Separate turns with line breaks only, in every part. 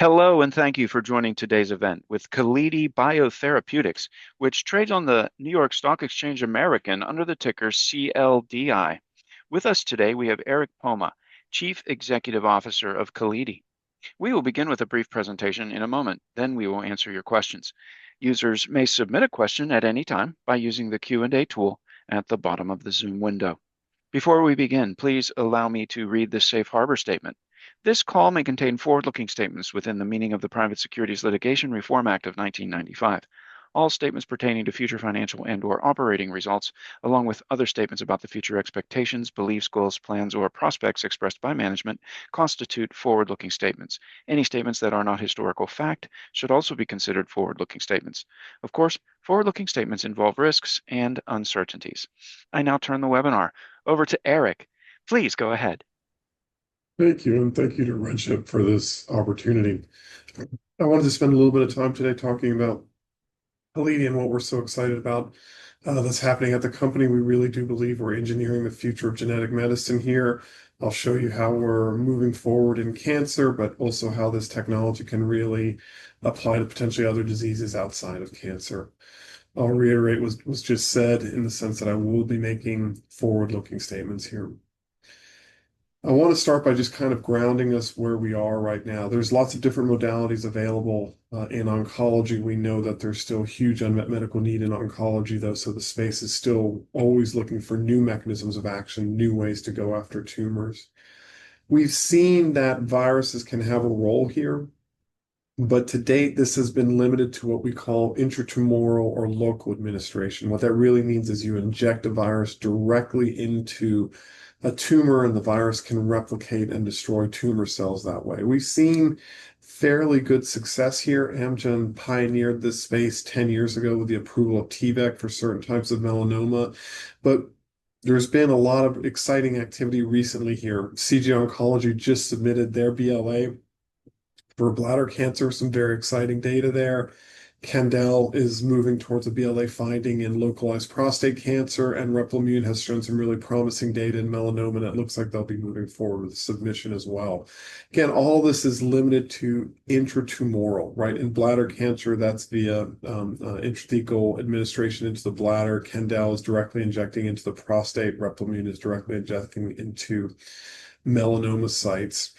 Hello, and thank you for joining today's event with Calidi Biotherapeutics, which trades on the New York Stock Exchange American under the ticker CLDI. With us today, we have Eric Poma, Chief Executive Officer of Calidi. We will begin with a brief presentation in a moment, then we will answer your questions. Users may submit a question at any time by using the Q&A tool at the bottom of the Zoom window. Before we begin, please allow me to read the Safe Harbor statement. This call may contain forward-looking statements within the meaning of the Private Securities Litigation Reform Act of 1995. All statements pertaining to future financial and/or operating results, along with other statements about the future expectations, beliefs, goals, plans, or prospects expressed by management, constitute forward-looking statements. Any statements that are not historical fact should also be considered forward-looking statements. Of course, forward-looking statements involve risks and uncertainties. I now turn the webinar over to Eric. Please go ahead.
Thank you, and thank you to Redship for this opportunity. I wanted to spend a little bit of time today talking about Calidi and what we're so excited about that's happening at the company. We really do believe we're engineering the future of genetic medicine here. I'll show you how we're moving forward in cancer, but also how this technology can really apply to potentially other diseases outside of cancer. I'll reiterate what was just said in the sense that I will be making forward-looking statements here. I want to start by just kind of grounding us where we are right now. There's lots of different modalities available in oncology. We know that there's still huge unmet medical need in oncology, though, so the space is still always looking for new mechanisms of action, new ways to go after tumors. We've seen that viruses can have a role here, but to date, this has been limited to what we call intratumoral or local administration. What that really means is you inject a virus directly into a tumor and the virus can replicate and destroy tumor cells that way. We've seen fairly good success here. Amgen pioneered this space 10 years ago with the approval of T-VEC for certain types of melanoma, but there's been a lot of exciting activity recently here. CG Oncology just submitted their BLA for bladder cancer, some very exciting data there. Candel is moving towards a BLA finding in localized prostate cancer, and Replimune has shown some really promising data in melanoma, and it looks like they'll be moving forward with submission as well. Again, all this is limited to intratumoral, right? In bladder cancer, that's via intrathecal administration into the bladder. Candel is directly injecting into the prostate. Replimune is directly injecting into melanoma sites.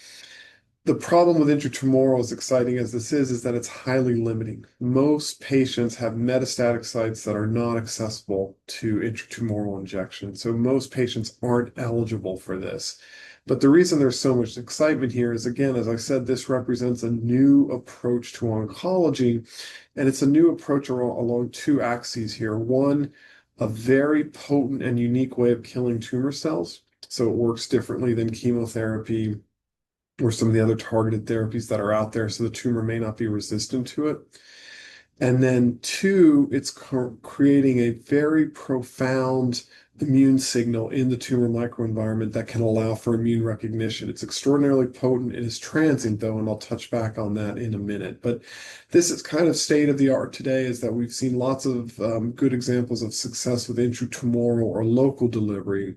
The problem with intratumoral, as exciting as this is that it's highly limiting. Most patients have metastatic sites that are not accessible to intratumoral injection. So most patients aren't eligible for this. But the reason there's so much excitement here is, again, as I said, this represents a new approach to oncology, and it's a new approach along two axes here. One, a very potent and unique way of killing tumor cells. So it works differently than chemotherapy or some of the other targeted therapies that are out there, so the tumor may not be resistant to it. And then two, it's creating a very profound immune signal in the tumor microenvironment that can allow for immune recognition. It's extraordinarily potent. It is transient, though, and I'll touch back on that in a minute. But this is kind of state of the art today, is that we've seen lots of good examples of success with intratumoral or local delivery.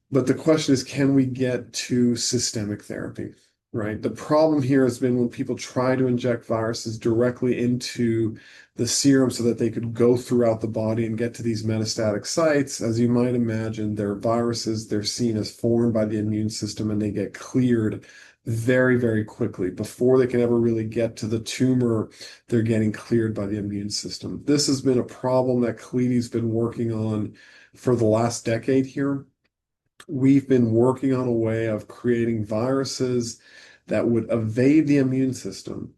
But the question is, can we get to systemic therapy, right? The problem here has been when people try to inject viruses directly into the serum so that they could go throughout the body and get to these metastatic sites. As you might imagine, they're viruses, they're seen as foreign by the immune system, and they get cleared very, very quickly. Before they can ever really get to the tumor, they're getting cleared by the immune system. This has been a problem that Calidi's been working on for the last decade here. We've been working on a way of creating viruses that would evade the immune system,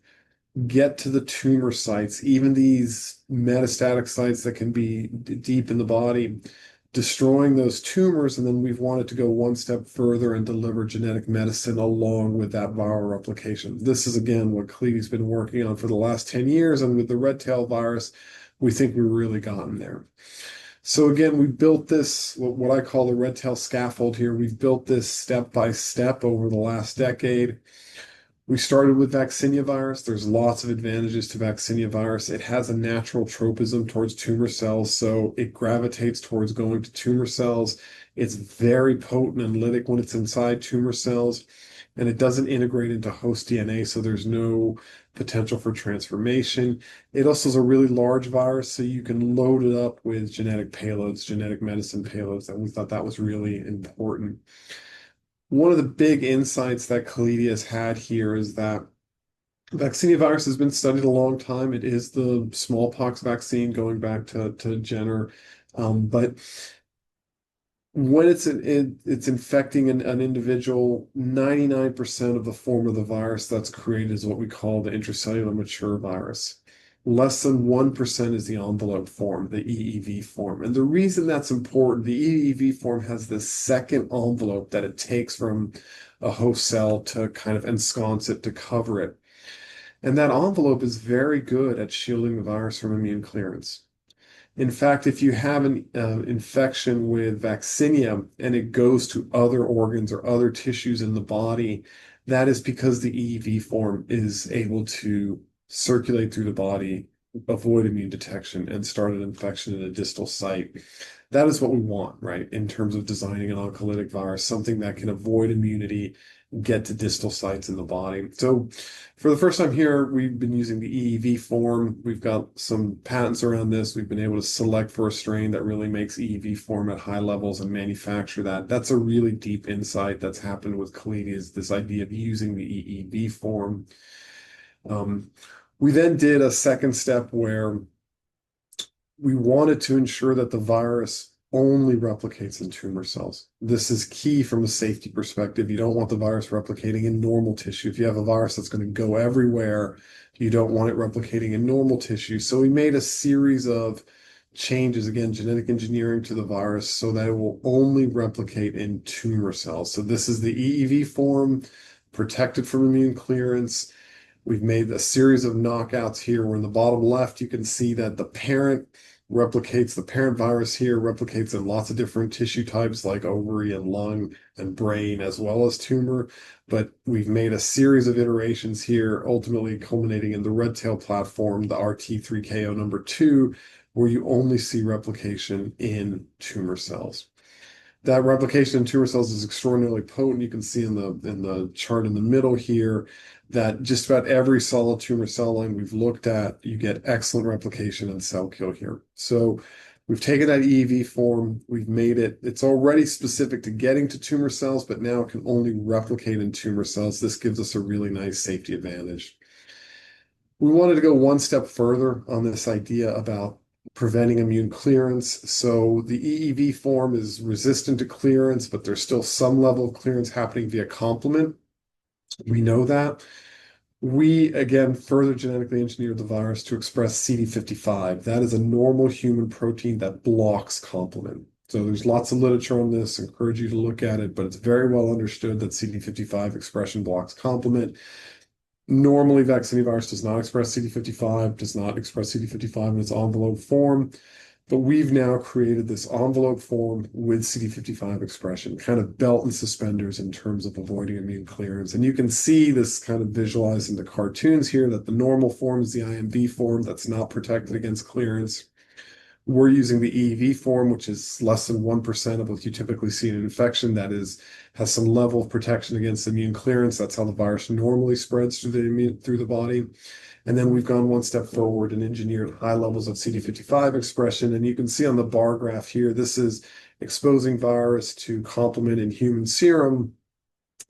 get to the tumor sites, even these metastatic sites that can be deep in the body, destroying those tumors, and then we've wanted to go one step further and deliver genetic medicine along with that viral replication. This is, again, what Calidi's been working on for the last 10 years, and with the RedTail virus, we think we've really gotten there. So again, we built this, what I call the RedTail scaffold here. We've built this step by step over the last decade. We started with vaccinia virus. There's lots of advantages to vaccinia virus. It has a natural tropism towards tumor cells, so it gravitates towards going to tumor cells. It's very potent and lytic when it's inside tumor cells. and it doesn't integrate into host DNA, so there's no potential for transformation. It also is a really large virus, so you can load it up with genetic payloads, genetic medicine payloads, and we thought that was really important. One of the big insights that Calidi has had here is that vaccinia virus has been studied a long time. It is the smallpox vaccine going back to Jenner. But when it's infecting an individual, 99% of the form of the virus that's created is what we call the intracellular mature virus. Less than 1% is the envelope form, the EEV form. And the reason that's important, the EEV form has this second envelope that it takes from a host cell to kind of ensconce it, to cover it. And that envelope is very good at shielding the virus from immune clearance. In fact, if you have an infection with vaccinia and it goes to other organs or other tissues in the body, that is because the EEV form is able to circulate through the body, avoid immune detection, and start an infection in a distal site. That is what we want, right? In terms of designing an oncolytic virus, something that can avoid immunity, get to distal sites in the body. So for the first time here, we've been using the EEV form. We've got some patents around this. We've been able to select for a strain that really makes EEV form at high levels and manufacture that. That's a really deep insight that's happened with Calidi, is this idea of using the EEV form. We then did a second step where we wanted to ensure that the virus only replicates in tumor cells. This is key from a safety perspective. You don't want the virus replicating in normal tissue. If you have a virus that's going to go everywhere, you don't want it replicating in normal tissue. So we made a series of changes, again, genetic engineering to the virus so that it will only replicate in tumor cells. So this is the EEV form, protected from immune clearance. We've made a series of knockouts here where in the bottom left, you can see that the parent virus here replicates in lots of different tissue types like ovary and lung and brain, as well as tumor. But we've made a series of iterations here, ultimately culminating in the RedTail platform, the RT3KO number 2, where you only see replication in tumor cells. That replication in tumor cells is extraordinarily potent. You can see in the chart in the middle here that just about every solid tumor cell line we've looked at, you get excellent replication and cell kill here. So we've taken that EEV form, we've made it's already specific to getting to tumor cells, but now it can only replicate in tumor cells. This gives us a really nice safety advantage. We wanted to go one step further on this idea about preventing immune clearance. So the EEV form is resistant to clearance, but there's still some level of clearance happening via complement. We know that. We, again, further genetically engineered the virus to express CD55. That is a normal human protein that blocks complement. So there's lots of literature on this. I encourage you to look at it, but it's very well understood that CD55 expression blocks complement. Normally, vaccinia virus does not express CD55, does not express CD55 in its envelope form, but we've now created this envelope form with CD55 expression, kind of belt and suspenders in terms of avoiding immune clearance. And you can see this kind of visualized in the cartoons here, that the normal form is the IMV form that's not protected against clearance. We're using the EEV form, which is less than 1% of what you typically see in an infection, that has some level of protection against immune clearance. That's how the virus normally spreads through the body. And then we've gone one step forward and engineered high levels of CD55 expression. And you can see on the bar graph here, this is exposing virus to complement in human serum.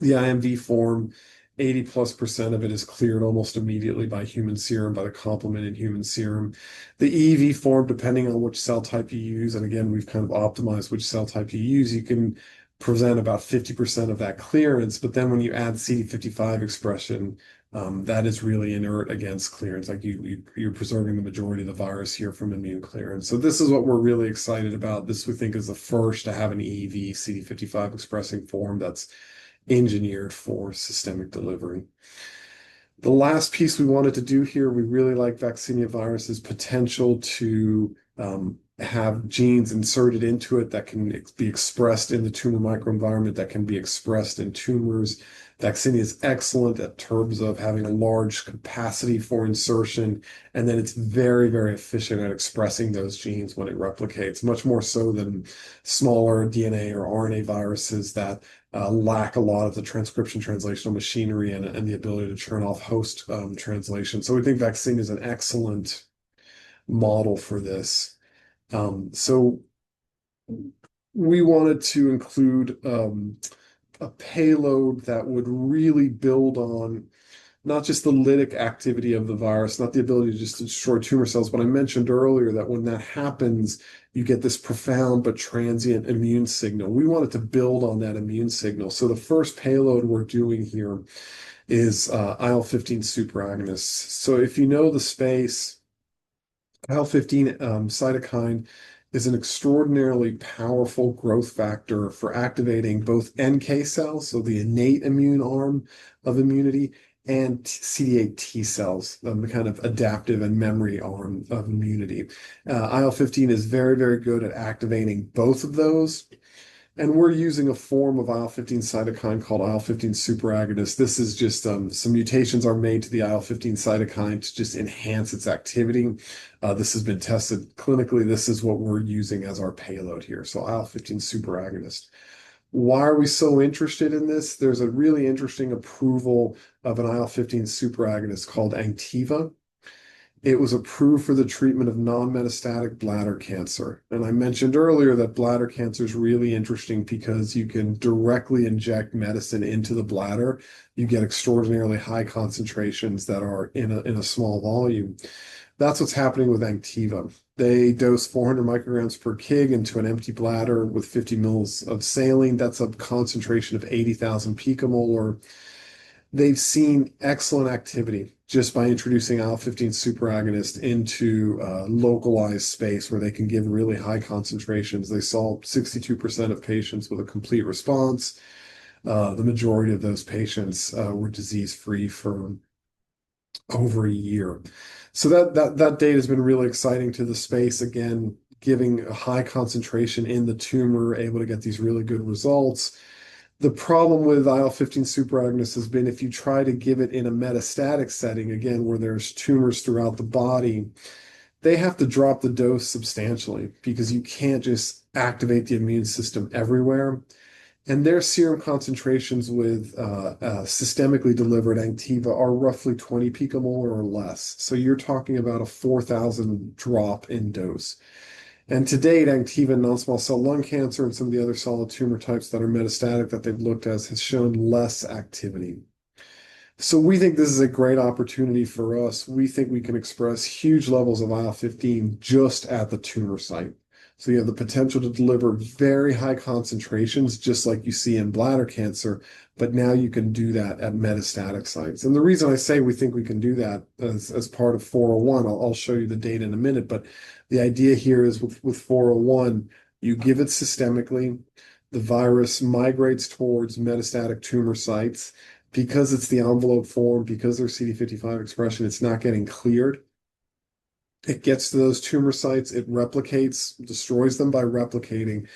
The IMV form, 80+% of it is cleared almost immediately by human serum, by the complement in human serum. The EEV form, depending on which cell type you use, and again, we've kind of optimized which cell type you use, you can present about 50% of that clearance. But then when you add CD55 expression, that is really inert against clearance. Like you're preserving the majority of the virus here from immune clearance. So this is what we're really excited about. This we think is the first to have an EEV CD55 expressing form that's engineered for systemic delivery. The last piece we wanted to do here, we really like vaccinia virus's potential to have genes inserted into it that can be expressed in the tumor microenvironment, that can be expressed in tumors. Vaccinia is excellent in terms of having a large capacity for insertion, and then it's very, very efficient at expressing those genes when it replicates, much more so than smaller DNA or RNA viruses that lack a lot of the transcription translational machinery and the ability to turn off host translation. So we think Vaccinia is an excellent model for this. So we wanted to include a payload that would really build on not just the lytic activity of the virus, not the ability to just destroy tumor cells, but I mentioned earlier that when that happens, you get this profound but transient immune signal. We wanted to build on that immune signal. So the first payload we're doing here is IL-15 superagonist. So if you know the space, IL-15 cytokine is an extraordinarily powerful growth factor for activating both NK cells, so the innate immune arm of immunity, and CD8 T cells, the kind of adaptive and memory arm of immunity. IL-15 is very, very good at activating both of those. And we're using a form of IL-15 cytokine called IL-15 superagonist. This is just some mutations are made to the IL-15 cytokine to just enhance its activity. This has been tested clinically. This is what we're using as our payload here. So IL-15 superagonist. Why are we so interested in this? There's a really interesting approval of an IL-15 superagonist called Anktiva. It was approved for the treatment of non-metastatic bladder cancer. And I mentioned earlier that bladder cancer is really interesting because you can directly inject medicine into the bladder. You get extraordinarily high concentrations that are in a small volume. That's what's happening with Anktiva. They dose 400 micrograms per kg into an empty bladder with 50 mils of saline. That's a concentration of 80,000 picomolar. They've seen excellent activity just by introducing IL-15 superagonist into localized space where they can give really high concentrations. They saw 62% of patients with a complete response. The majority of those patients were disease-free for over a year. So that data has been really exciting to the space. Again, giving a high concentration in the tumor, able to get these really good results. The problem with IL-15 superagonist has been if you try to give it in a metastatic setting, again, where there's tumors throughout the body, they have to drop the dose substantially because you can't just activate the immune system everywhere. And their serum concentrations with systemically delivered Anktiva are roughly 20 picomolar or less. So you're talking about a 4,000 drop in dose. And to date, Anktiva in non-small cell lung cancer and some of the other solid tumor types that are metastatic that they've looked at has shown less activity. So we think this is a great opportunity for us. We think we can express huge levels of IL-15 just at the tumor site. So you have the potential to deliver very high concentrations, just like you see in bladder cancer, but now you can do that at metastatic sites. And the reason I say we think we can do that as part of 401, I'll show you the data in a minute, but the idea here is with 401, you give it systemically, the virus migrates towards metastatic tumor sites. Because it's the envelope form, because there's CD55 expression, it's not getting cleared. It gets to those tumor sites, it replicates, destroys them by replicating,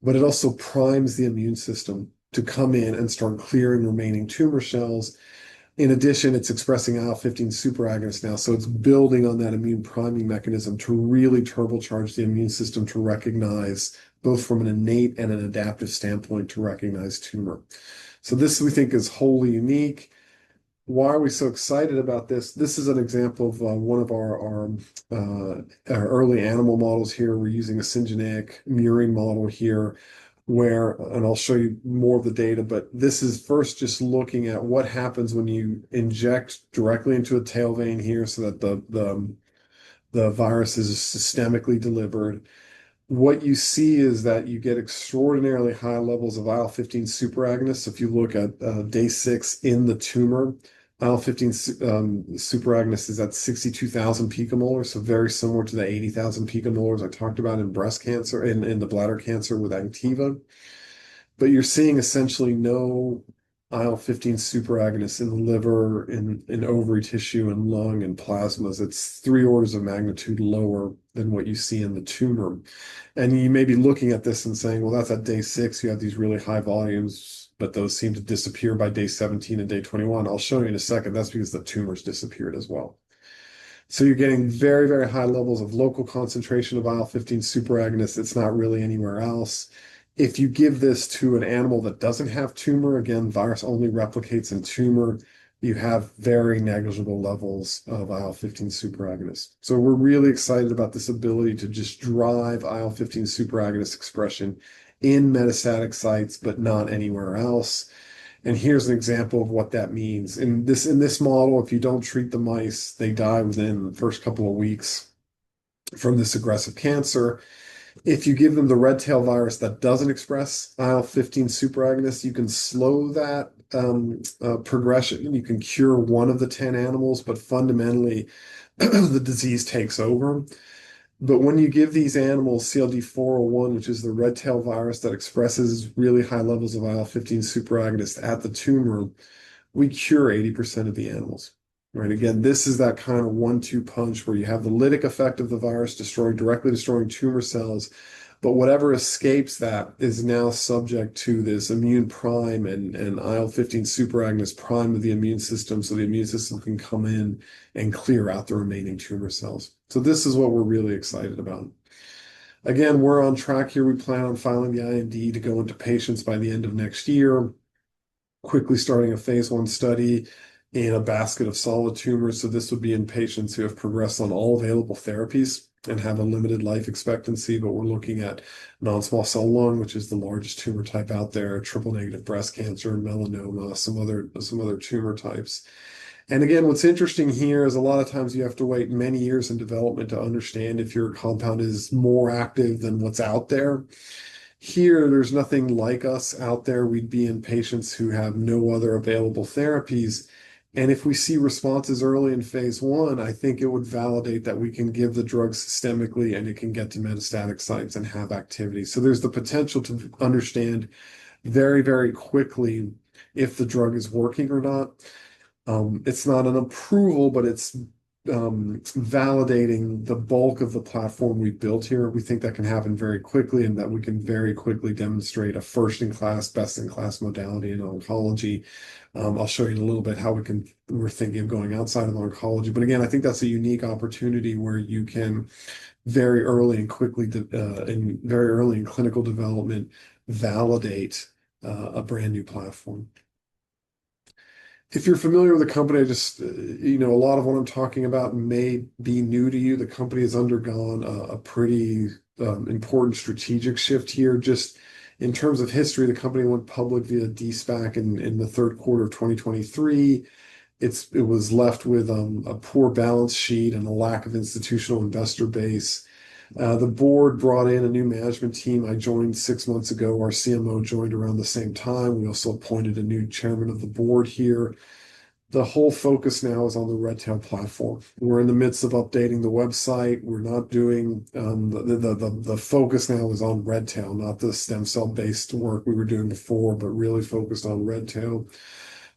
but it also primes the immune system to come in and start clearing remaining tumor cells. In addition, it's expressing IL-15 superagonist now, so it's building on that immune priming mechanism to really turbocharge the immune system to recognize, both from an innate and an adaptive standpoint, to recognize tumor. So this we think is wholly unique. Why are we so excited about this? This is an example of one of our early animal models here. We're using a syngeneic murine model here where, and I'll show you more of the data, but this is first just looking at what happens when you inject directly into a tail vein here so that the virus is systemically delivered. What you see is that you get extraordinarily high levels of IL-15 superagonist. If you look at day 6 in the tumor, IL-15 superagonist is at 62,000 picomolar, so very similar to the 80,000 picomolars I talked about in breast cancer, in the bladder cancer with Anktiva. But you're seeing essentially no IL-15 superagonist in the liver, in ovary tissue, and lung, and plasmas. It's 3 orders of magnitude lower than what you see in the tumor. And you may be looking at this and saying, well, that's at day 6, you have these really high volumes. but those seem to disappear by day 17 and day 21. I'll show you in a second. That's because the tumors disappeared as well. So you're getting very, very high levels of local concentration of IL-15 superagonist. It's not really anywhere else. If you give this to an animal that doesn't have tumor, again, virus only replicates in tumor, you have very negligible levels of IL-15 superagonist. So we're really excited about this ability to just drive IL-15 superagonist expression in metastatic sites, but not anywhere else. And here's an example of what that means. In this model, if you don't treat the mice, they die within the first couple of weeks from this aggressive cancer. If you give them the RedTail virus that doesn't express IL-15 superagonist, you can slow that progression. You can cure one of the 10 animals, but fundamentally, the disease takes over. But when you give these animals CLD401, which is the RedTail virus that expresses really high levels of IL-15 superagonist at the tumor, we cure 80% of the animals. Right. Again, this is that kind of 1-2 punch where you have the lytic effect of the virus directly destroying tumor cells, but whatever escapes that is now subject to this immune prime and IL-15 superagonist prime of the immune system, so the immune system can come in and clear out the remaining tumor cells. So this is what we're really excited about. Again, we're on track here. We plan on filing the IND to go into patients by the end of next year, quickly starting a phase 1 study in a basket of solid tumors. So this would be in patients who have progressed on all available therapies and have a limited life expectancy, but we're looking at non-small cell lung, which is the largest tumor type out there, triple negative breast cancer, melanoma, some other tumor types. And again, what's interesting here is a lot of times you have to wait many years in development to understand if your compound is more active than what's out there. Here, there's nothing like us out there. We'd be in patients who have no other available therapies. And if we see responses early in phase 1, I think it would validate that we can give the drug systemically and it can get to metastatic sites and have activity. So there's the potential to understand very, very quickly if the drug is working or not. It's not an approval, but it's validating the bulk of the platform we built here. We think that can happen very quickly and that we can very quickly demonstrate a first-in-class, best-in-class modality in oncology. I'll show you in a little bit how we're thinking of going outside of oncology. But again, I think that's a unique opportunity where you can very early and quickly, very early in clinical development, validate a brand new platform. If you're familiar with the company, a lot of what I'm talking about may be new to you. The company has undergone a pretty important strategic shift here. Just in terms of history, the company went public via de-SPAC in the third quarter of 2023. It was left with a poor balance sheet and a lack of institutional investor base. The board brought in a new management team. I joined 6 months ago. Our CMO joined around the same time. We also appointed a new chairman of the board here. The whole focus now is on the RedTail platform. We're in the midst of updating the website. We're not doing the focus now is on RedTail, not the stem cell based work we were doing before, but really focused on RedTail.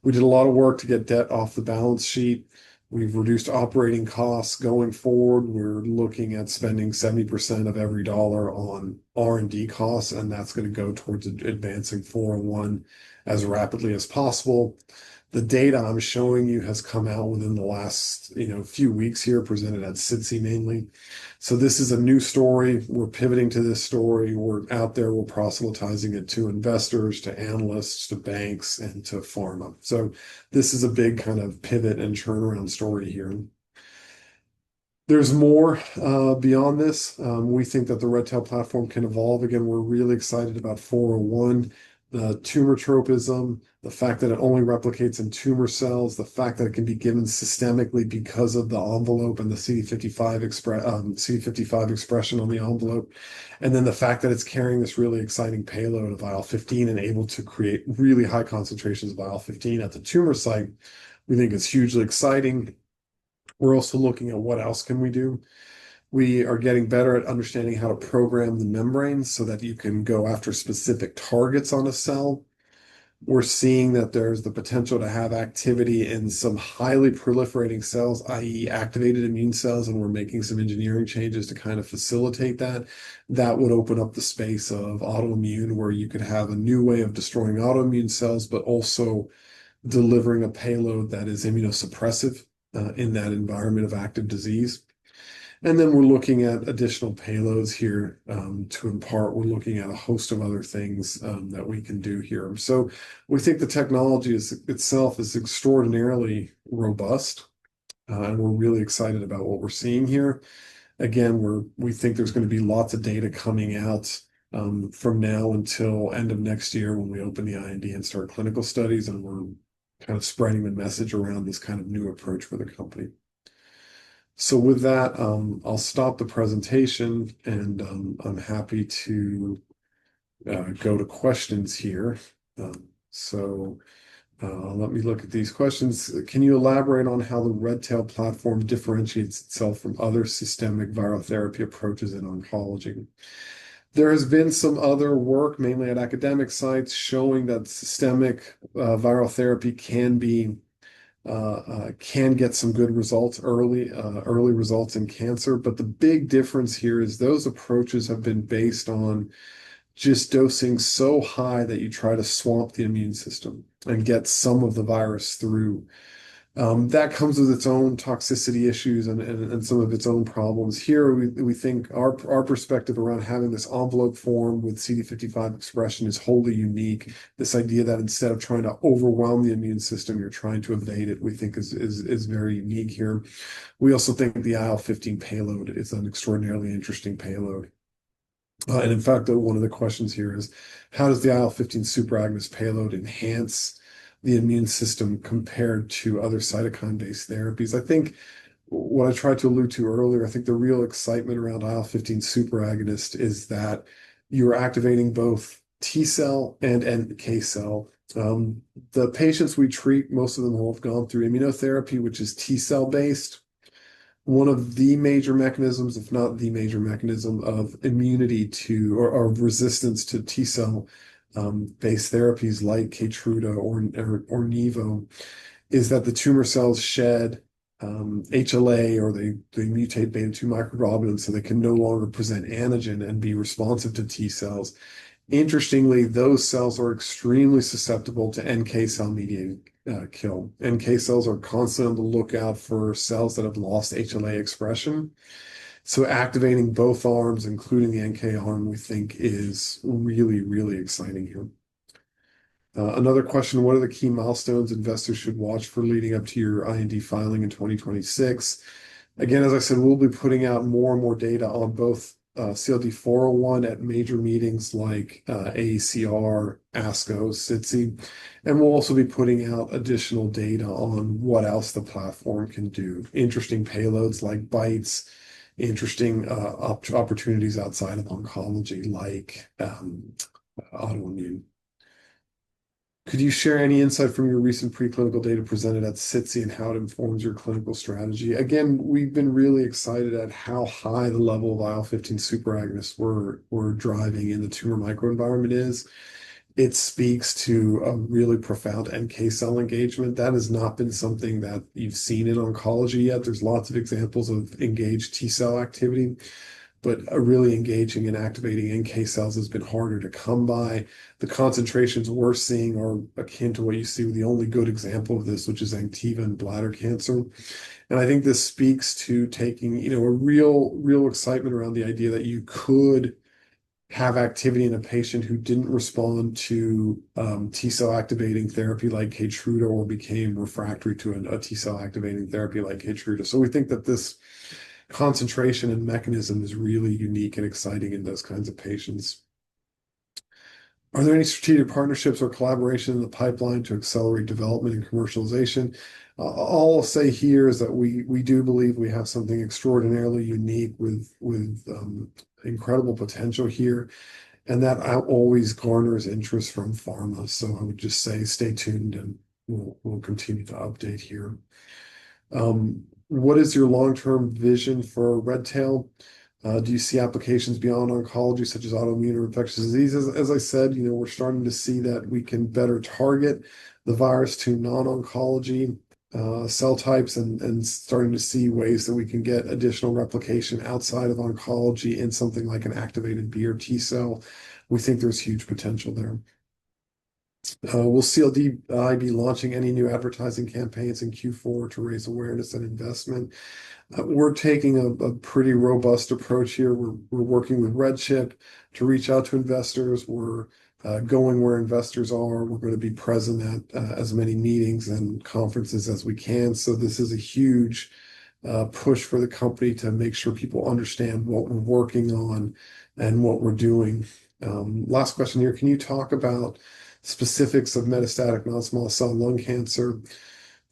We did a lot of work to get debt off the balance sheet. We've reduced operating costs going forward. We're looking at spending 70% of every dollar on R&D costs, and that's going to go towards advancing 401 as rapidly as possible. The data I'm showing you has come out within the last few weeks here, presented at SITC mainly. So this is a new story. We're pivoting to this story. We're out there. We're proselytizing it to investors, to analysts, to banks, and to pharma. So this is a big kind of pivot and turnaround story here. There's more beyond this. We think that the RedTail platform can evolve. Again, we're really excited about 401, the tumor tropism, the fact that it only replicates in tumor cells, the fact that it can be given systemically because of the envelope and the CD55 expression on the envelope, and then the fact that it's carrying this really exciting payload of IL-15 and able to create really high concentrations of IL-15 at the tumor site. We think it's hugely exciting. We're also looking at what else can we do. We are getting better at understanding how to program the membranes so that you can go after specific targets on a cell. We're seeing that there's the potential to have activity in some highly proliferating cells, i.e. activated immune cells, and we're making some engineering changes to kind of facilitate that. That would open up the space of autoimmune, where you could have a new way of destroying autoimmune cells, but also delivering a payload that is immunosuppressive in that environment of active disease. And then we're looking at additional payloads here to impart. We're looking at a host of other things that we can do here. So we think the technology itself is extraordinarily robust, and we're really excited about what we're seeing here. Again, we think there's going to be lots of data coming out from now until end of next year when we open the IND and start clinical studies, and we're kind of spreading the message around this kind of new approach for the company. So with that, I'll stop the presentation, and I'm happy to go to questions here. So let me look at these questions. Can you elaborate on how the RedTail platform differentiates itself from other systemic viral therapy approaches in oncology? There has been some other work, mainly at academic sites, showing that systemic viral therapy can get some good results early results in cancer. But the big difference here is those approaches have been based on just dosing so high that you try to swamp the immune system and get some of the virus through. That comes with its own toxicity issues and some of its own problems. Here, we think our perspective around having this envelope form with CD55 expression is wholly unique. This idea that instead of trying to overwhelm the immune system, you're trying to evade it, we think is very unique here. We also think the IL-15 payload is an extraordinarily interesting payload. And in fact, one of the questions here is, how does the IL-15 superagonist payload enhance the immune system compared to other cytokine-based therapies? I think what I tried to allude to earlier, I think the real excitement around IL-15 superagonist is that you're activating both T cell and NK cell. The patients we treat, most of them will have gone through immunotherapy, which is T cell based. One of the major mechanisms, if not the major mechanism of immunity to or resistance to T cell based therapies like Keytruda or Nivo, is that the tumor cells shed HLA, or they mutate beta-2 microglobulin, so they can no longer present antigen and be responsive to T cells. Interestingly, those cells are extremely susceptible to NK cell mediated kill. NK cells are constantly on the lookout for cells that have lost HLA expression. So activating both arms, including the NK arm, we think is really, really exciting here. Another question, what are the key milestones investors should watch for leading up to your IND filing in 2026? Again, as I said, we'll be putting out more and more data on both CLD 401 at major meetings like AACR, ASCO, SITC, and we'll also be putting out additional data on what else the platform can do. Interesting payloads like BiTEs, interesting opportunities outside of oncology like autoimmune. Could you share any insight from your recent preclinical data presented at SITC and how it informs your clinical strategy? Again, we've been really excited at how high the level of IL-15 superagonists we're driving in the tumor microenvironment is. It speaks to a really profound NK cell engagement. That has not been something that you've seen in oncology yet. There's lots of examples of engaged T cell activity, but really engaging and activating NK cells has been harder to come by. The concentrations we're seeing are akin to what you see with the only good example of this, which is Anktiva in bladder cancer. And I think this speaks to taking, a real excitement around the idea that you could have activity in a patient who didn't respond to T cell activating therapy like Keytruda, or became refractory to a T cell activating therapy like Keytruda. So we think that this concentration and mechanism is really unique and exciting in those kinds of patients. Are there any strategic partnerships or collaboration in the pipeline to accelerate development and commercialization? All I'll say here is that we do believe we have something extraordinarily unique with incredible potential here, and that always garners interest from pharma. So I would just say stay tuned, and we'll continue to update here. What is your long-term vision for RedTail? Do you see applications beyond oncology, such as autoimmune or infectious diseases? As I said, we're starting to see that we can better target the virus to non-oncology cell types and starting to see ways that we can get additional replication outside of oncology in something like an activated B or T cell. We think there's huge potential there. Will CLDI be launching any new advertising campaigns in Q4 to raise awareness and investment? We're taking a pretty robust approach here. We're working with RedChip to reach out to investors. We're going where investors are. We're going to be present at as many meetings and conferences as we can. So this is a huge push for the company to make sure people understand what we're working on and what we're doing. Last question here. Can you talk about specifics of metastatic non-small cell lung cancer?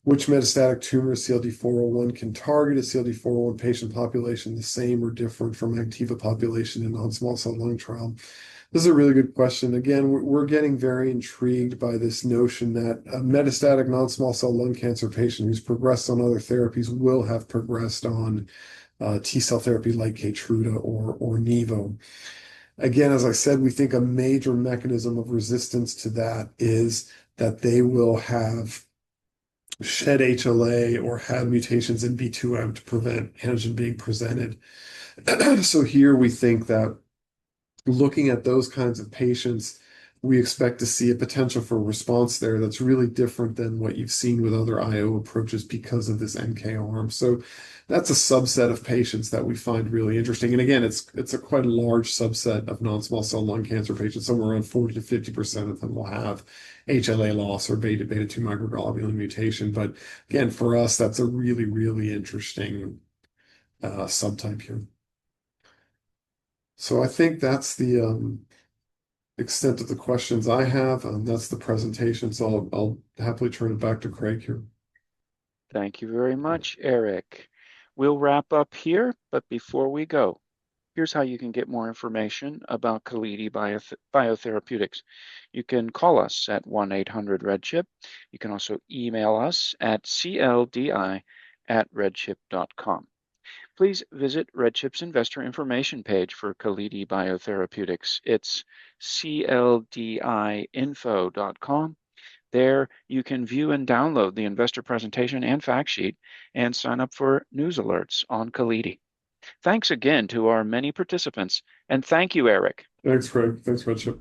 Which metastatic tumor CLD401 can target? Is CLD401 patient population the same or different from Activa population in non-small cell lung trial? This is a really good question. Again, we're getting very intrigued by this notion that a metastatic non-small cell lung cancer patient who's progressed on other therapies will have progressed on T cell therapy like Keytruda or Nivo. Again, as I said, we think a major mechanism of resistance to that is that they will have shed HLA or had mutations in B2M to prevent antigen being presented. So here we think that looking at those kinds of patients, we expect to see a potential for response there that's really different than what you've seen with other IO approaches because of this NK arm. So that's a subset of patients that we find really interesting. And again, it's a quite a large subset of non-small cell lung cancer patients. Somewhere around 40 to 50% of them will have HLA loss or beta-2 microglobulin mutation. But again, for us, that's a really, really interesting subtype here. So I think that's the extent of the questions I have. That's the presentation. So I'll happily turn it back to Craig here.
Thank you very much, Eric. We'll wrap up here, but before we go, here's how you can get more information about Calidi Biotherapeutics. You can call us at 1-800-REDCHIP. You can also email us at cldi@redchip.com. Please visit RedChip's investor information page for Calidi Biotherapeutics. It's cldiinfo.com. There you can view and download the investor presentation and fact sheet and sign up for news alerts on Calidi. Thanks again to our many participants, and thank you, Eric.
Thanks, Craig. Thanks, RedChip.